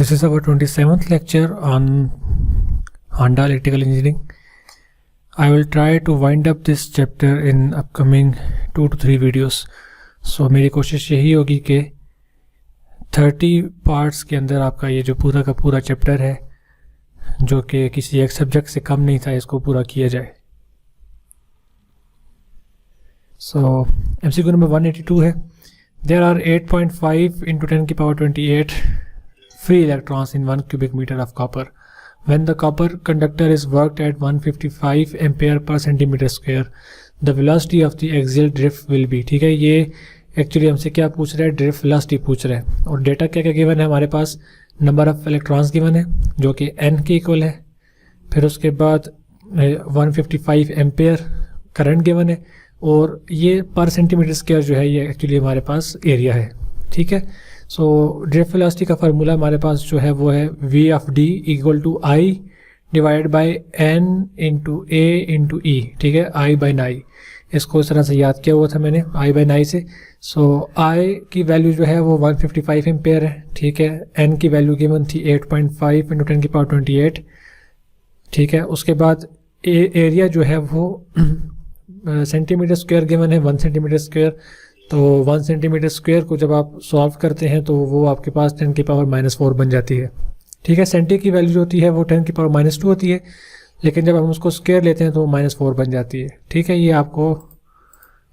This is our 27th lecture on Honda Electrical Engineering. I will try to wind up this chapter in upcoming 2 to 3 videos. So मेरी कोशिश यही होगी कि 30 parts के अंदर आपका ये जो पूरा का पूरा चैप्टर है, जो कि किसी एक सब्जेक्ट से कम नहीं था, इसको पूरा किया जाए. So MCQ नंबर 182 है. There are 8.5 into 10 की power 28 free electrons in 1 cubic meter of copper. When the copper conductor is worked at 155 ampere per centimeter square, the velocity of the axial drift will be. ठीक है, ये actually हमसे क्या पूछ रहा है, drift velocity पूछ रहा है. और डेटा क्या क्या गिवन है हमारे पास, नंबर ऑफ इलेक्ट्रॉन्स गिवन है जो कि n के इक्वल है. फिर उसके बाद 155 एम्पेयर करंट गिवन है, और ये पर सेंटीमीटर स्क्वायर जो है ये एक्चुअली हमारे पास एरिया है. ठीक है, सो ड्रिफ्ट वेलोसिटी का फार्मूला हमारे पास जो है वो है v of d equal to I divide by n into A into E. ठीक है, i बाई नाई, इसको इस तरह से याद किया हुआ था मैंने i बाई नाई से. सो i की वैल्यू जो है वो 155 एम्पेयर है. ठीक है, n की वैल्यू गिवन थी 8.5 इंटू 10 की पावर 28. ठीक है, उसके बाद एरिया जो है वो सेंटीमीटर स्क्वायर गिवन है 1 सेंटीमीटर स्क्वायर. तो 1 सेंटीमीटर स्क्वायर को जब आप सॉल्व करते हैं तो वो आपके पास 10 की पावर -4 बन जाती है. ठीक है, सेंटी की वैल्यू जो होती है वो 10 की पावर -2 होती है, लेकिन जब हम उसको स्क्वायर लेते हैं तो वो -4 बन जाती है. ठीक है, ये आपको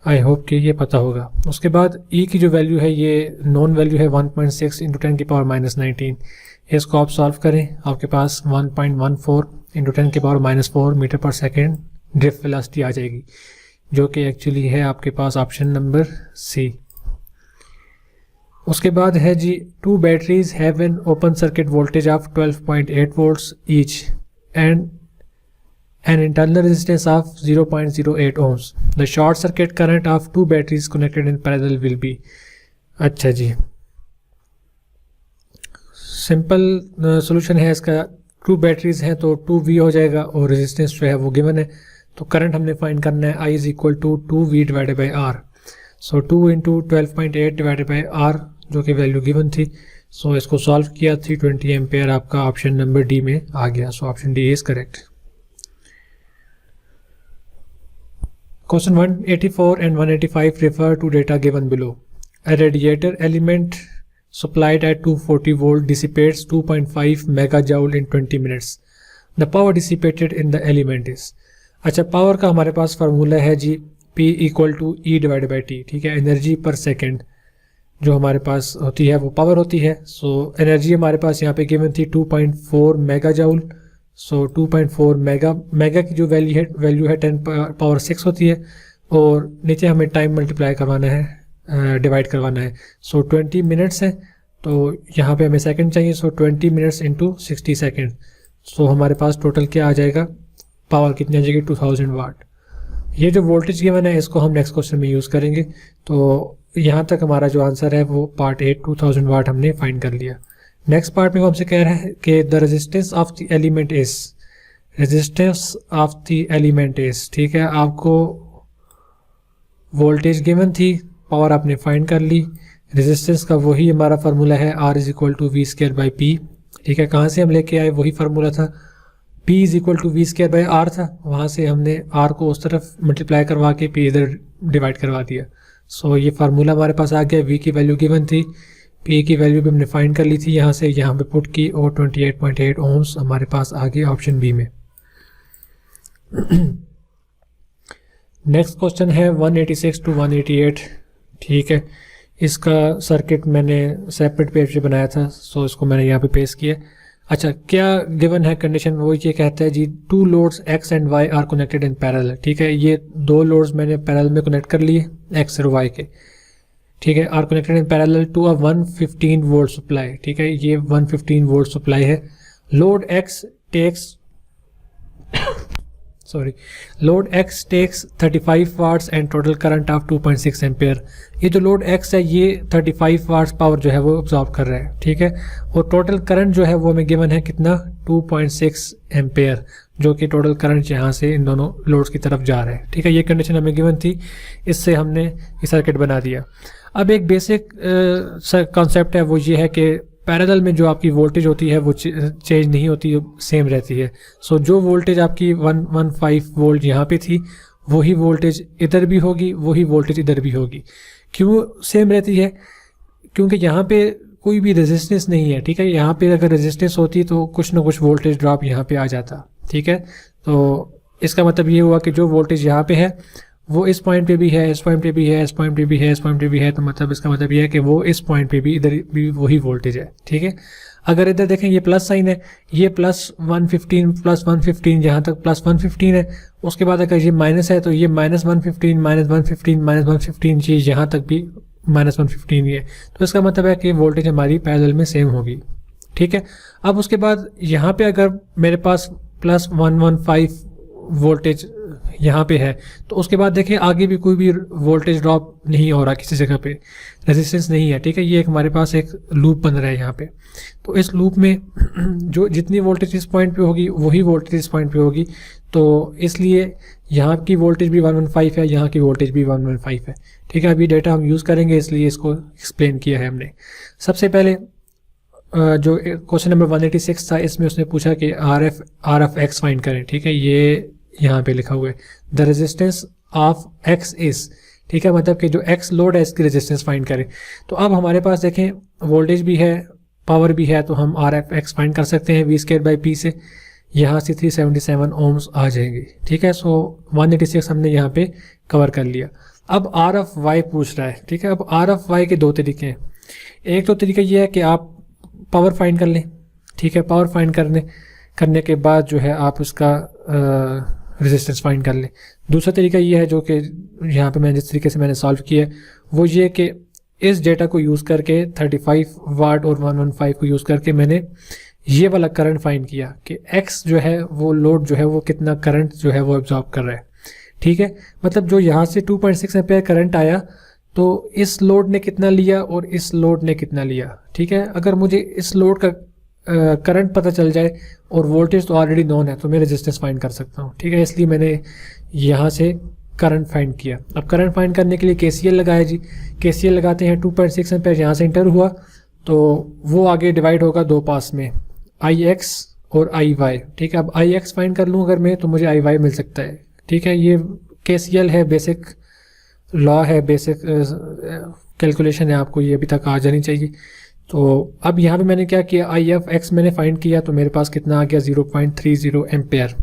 आई होप कि ये पता होगा. उसके बाद ई की जो वैल्यू है ये नॉन वैल्यू है 1.6 इंटू 10 की पावर -19. इसको आप सॉल्व करें, आपके पास 1.14 इंटू 10 की पावर -4 मीटर पर सेकेंड ड्रिफ्ट वेलोसिटी आ जाएगी, जो कि एक्चुअली है आपके पास ऑप्शन नंबर सी. उसके बाद है जी, 2 batteries have an open circuit voltage of 12.8 volts each and an internal resistance of 0.08 ohms. The short circuit current of 2 batteries connected in parallel will be. अच्छा जी, सिंपल सोल्यूशन है इसका. 2 batteries हैं तो 2V हो जाएगा, और रेजिस्टेंस जो है वो गिवन है. तो करंट हमने फाइंड करना है, I is equal to 2V divided by R. So 2 into 12.8 divided by R, जो कि वैल्यू गिवन थी. सो इसको सॉल्व किया, 320 एम्पेयर आपका ऑप्शन नंबर डी में आ गया. So option D is correct. Question 184 and 185 refer to data given below. A radiator element supplied at 240 volt dissipates 2.5 megajoule in 20 minutes. The power dissipated in the element is. अच्छा, power का हमारे पास formula है जी P equal to E divide by T. ठीक है, energy पर second जो हमारे पास होती है वो पावर होती है. सो एनर्जी हमारे पास यहाँ पे गिवन थी 2.4 मेगा जाउल. सो 2.4 मेगा की जो वैल्यू है 10 पावर 6 होती है, और नीचे हमें टाइम मल्टीप्लाई करवाना है, डिवाइड करवाना है. सो 20 मिनट्स है, तो यहाँ पे हमें सेकंड चाहिए. सो 20 मिनट्स इंटू 60 सेकेंड. सो हमारे पास टोटल क्या आ जाएगा, पावर कितनी आ जाएगी, 2000 वाट. ये जो वोल्टेज गिवन है इसको हम नेक्स्ट क्वेश्चन में यूज़ करेंगे. तो यहाँ तक हमारा जो आंसर है वो पार्ट 8 2000 वाट हमने फाइंड कर लिया. नेक्स्ट पार्ट में वो हमसे कह रहा है कि the resistance of the element is. Resistance of the element is. ठीक है, आपको वोल्टेज गिवन थी, पावर आपने फाइंड कर ली. रेजिस्टेंस का वही हमारा फार्मूला है, R is equal to V square by P. ठीक है, कहाँ से हम लेके आए, वही फार्मूला था, P is equal to V square by R था. वहाँ से हमने R को उस तरफ मल्टीप्लाई करवा के P इधर डिवाइड करवा दिया. सो ये फार्मूला हमारे पास आ गया. V की वैल्यू गिवन थी, P की वैल्यू भी हमने फाइंड कर ली थी यहाँ से, यहाँ पे पुट की, और 28.8 ohms हमारे पास आ गया ऑप्शन बी में. नेक्स्ट क्वेश्चन है 186 टू 188. ठीक है, इसका सर्किट मैंने सेपरेट पेज पे बनाया था, सो इसको मैंने यहाँ पे पेस्ट किया. अच्छा, क्या गिवन है कंडीशन, वो ये कहता है जी 2 loads X and Y are connected in parallel. ठीक है, ये 2 लोड्स मैंने पैरेलल में कनेक्ट कर लिए, X और Y के. ठीक है, are connected in parallel to a 115 volt supply. ठीक है, ये 115 वोल्ट सप्लाई है. Load X takes load X takes 35 watts and total current of 2.6 ampere. ये जो लोड X है ये 35 वाट्स पावर जो है वो ऑब्जॉर्व कर रहा है. ठीक है, और टोटल करंट जो है वो हमें गिवन है कितना, 2.6 एम्पेयर, जो कि टोटल करंट यहाँ से इन दोनों लोड्स की तरफ जा रहा है. ठीक है, ये कंडीशन हमें गिवन थी, इससे हमने ये सर्किट बना दिया. अब एक बेसिक कॉन्सेप्ट है वो ये है कि पैरेलल में जो आपकी वोल्टेज होती है वो चेंज नहीं होती, सेम रहती है। सो जो वोल्टेज आपकी 115 वोल्ट यहाँ पे थी, वही वोल्टेज इधर भी होगी, वही वोल्टेज इधर भी होगी। क्यों सेम रहती है? क्योंकि यहाँ पे कोई भी रेजिस्टेंस नहीं है, ठीक है। यहाँ पे अगर रेजिस्टेंस होती तो कुछ ना कुछ वोल्टेज ड्रॉप यहाँ पे आ जाता, ठीक है। तो इसका मतलब ये हुआ कि जो वोल्टेज यहाँ पे है वो इस पॉइंट पे भी है, इस पॉइंट पे भी है, इस पॉइंट पे भी है, इस पॉइंट पे भी है। तो मतलब इसका मतलब ये है कि वो इस पॉइंट पे भी इधर भी वही वोल्टेज है, ठीक है। अगर इधर देखें ये प्लस साइन है, ये +115 जहाँ तक +115 है, उसके बाद अगर ये माइनस है तो ये -115 चीज़ यहाँ तक भी -115 ही है। तो इसका मतलब है कि वोल्टेज हमारी पैरेलल में सेम होगी, ठीक है। अब उसके बाद यहाँ पे अगर मेरे पास +115 वोल्टेज यहाँ पे है, तो उसके बाद देखिए आगे भी कोई भी वोल्टेज ड्रॉप नहीं हो रहा, किसी जगह पे रेजिस्टेंस नहीं है, ठीक है। ये हमारे पास एक लूप बन रहा है यहाँ पे। तो इस लूप में जो जितनी वोल्टेज इस पॉइंट पे होगी वही वोल्टेज इस पॉइंट पे होगी। तो इसलिए यहाँ की वोल्टेज भी 115 है, यहाँ की वोल्टेज भी 115 है, ठीक है। अभी डेटा हम यूज़ करेंगे इसलिए इसको एक्सप्लेन किया है हमने। सबसे पहले जो क्वेश्चन नंबर 186 था, इसमें उसने पूछा कि आर एफ एक्स फाइंड करें, ठीक है। ये यहाँ पे लिखा हुआ है the resistance of x is, ठीक है। मतलब कि जो एक्स लोड है इसकी रेजिस्टेंस फाइंड करें। तो अब हमारे पास देखें वोल्टेज भी है, पावर भी है, तो हम आर एफ एक्स फाइंड कर सकते हैं V²/P से। यहाँ से 377 ओम्स आ जाएंगे, ठीक है। सो 186 हमने यहाँ पे कवर कर लिया। अब आर एफ वाई पूछ रहा है, ठीक है। अब आर एफ वाई के दो तरीके हैं। एक तो तरीका ये है कि आप पावर फाइंड कर लें, ठीक है। पावर फाइंड करने के बाद जो है आप उसका रेजिस्टेंस फाइंड कर लें। दूसरा तरीका ये है जो कि यहाँ पे मैंने जिस तरीके से मैंने सॉल्व किया है वो ये कि इस डेटा को यूज़ करके 35 वाट और 115 को यूज़ करके मैंने ये वाला करंट फाइंड किया कि एक्स जो है वो लोड जो है वो कितना करंट जो है वो एब्जॉर्ब कर रहा है, ठीक है। मतलब जो यहाँ से 2.6 एम्पेयर करंट आया तो इस लोड ने कितना लिया और इस लोड ने कितना लिया, ठीक है। अगर मुझे इस लोड का करंट पता चल जाए और वोल्टेज तो ऑलरेडी नोन है तो मैं रेजिस्टेंस फाइंड कर सकता हूँ, ठीक है। इसलिए मैंने यहाँ से करंट फाइंड किया। अब करंट फाइंड करने के लिए KCL लगाया जी। KCL लगाते हैं, 2.6 एम्पेयर यहाँ से इंटर हुआ तो वो आगे डिवाइड होगा दो पास में, IX और IY, ठीक है। अब IX फाइंड कर लूँ अगर मैं तो मुझे IY मिल सकता है, ठीक है। ये KCL है, बेसिक लॉ है, बेसिक कैलकुलेशन है, आपको ये अभी तक आ जानी चाहिए। तो अब यहाँ पे मैंने क्या किया, IF मैंने फाइंड किया तो मेरे पास कितना आ गया 0.30 एम्पेयर।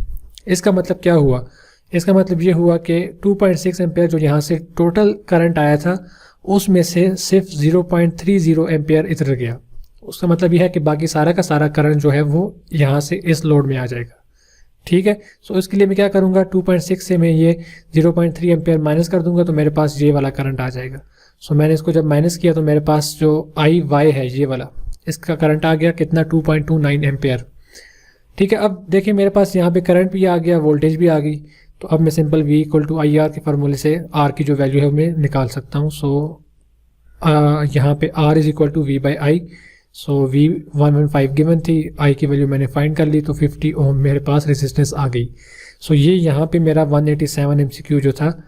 इसका मतलब क्या हुआ? इसका मतलब ये हुआ कि 2.6 एम्पेयर जो यहाँ से टोटल करंट आया था उसमें से सिर्फ 0.30 एम्पेयर इधर गया। उसका मतलब यह है कि बाकी सारा का सारा करंट जो है वो यहाँ से इस लोड में आ जाएगा, ठीक है। सो इसके लिए मैं क्या करूँगा, 2.6 से मैं ये 0.3 एम्पेयर माइनस कर दूंगा तो मेरे पास ये वाला करंट आ जाएगा। सो मैंने इसको जब माइनस किया तो मेरे पास जो IY है ये वाला, इसका करंट आ गया कितना 2.29 एम्पेयर, ठीक है। अब देखिए मेरे पास यहाँ पे करंट भी आ गया, वोल्टेज भी आ गई। तो अब मैं सिंपल V = IR के फार्मूले से R की जो वैल्यू है मैं निकाल सकता हूँ। सो यहाँ पे R = V/I। सो V 115 गिवन थी, I की वैल्यू मैंने फाइंड कर ली तो 50 ओम मेरे पास रेजिस्टेंस आ गई। सो ये यहाँ पे मेरा 187 MCQ जो था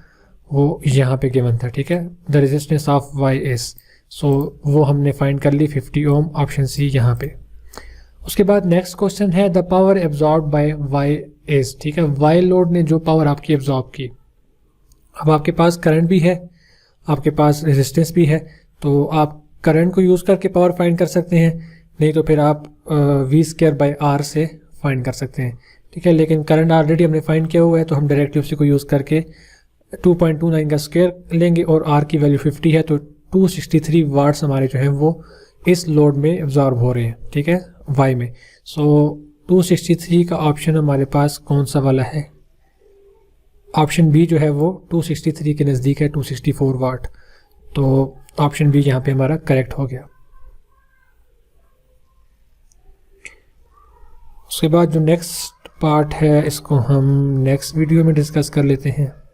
वो यहाँ पे गिवन था, ठीक है। The resistance of Y is, so वो हमने फाइंड कर ली 50 ओम, ऑप्शन C यहाँ पे। उसके बाद नेक्स्ट क्वेश्चन है the power absorb by Y is, ठीक है। Y लोड ने जो पावर आपकी एब्जॉर्ब की। अब आपके पास करंट भी है, आपके पास रेजिस्टेंस भी है, तो आप करंट को यूज़ करके पावर फाइंड कर सकते हैं, नहीं तो फिर आप V²/R से फाइंड कर सकते हैं, ठीक है। लेकिन करंट ऑलरेडी हमने फाइंड किया हुआ है तो हम डायरेक्टली उसी को यूज़ करके 2.29 का स्क्वायर लेंगे और R की वैल्यू 50 है तो 263 वाट्स हमारे जो हैं वो इस लोड में एब्जॉर्ब हो रहे हैं, ठीक है, Y में। सो 263 का ऑप्शन हमारे पास कौन सा वाला है, ऑप्शन बी जो है वो 263 के नज़दीक है, 264 वाट। तो ऑप्शन बी यहाँ पे हमारा करेक्ट हो गया। उसके बाद जो नेक्स्ट पार्ट है इसको हम नेक्स्ट वीडियो में डिस्कस कर लेते हैं।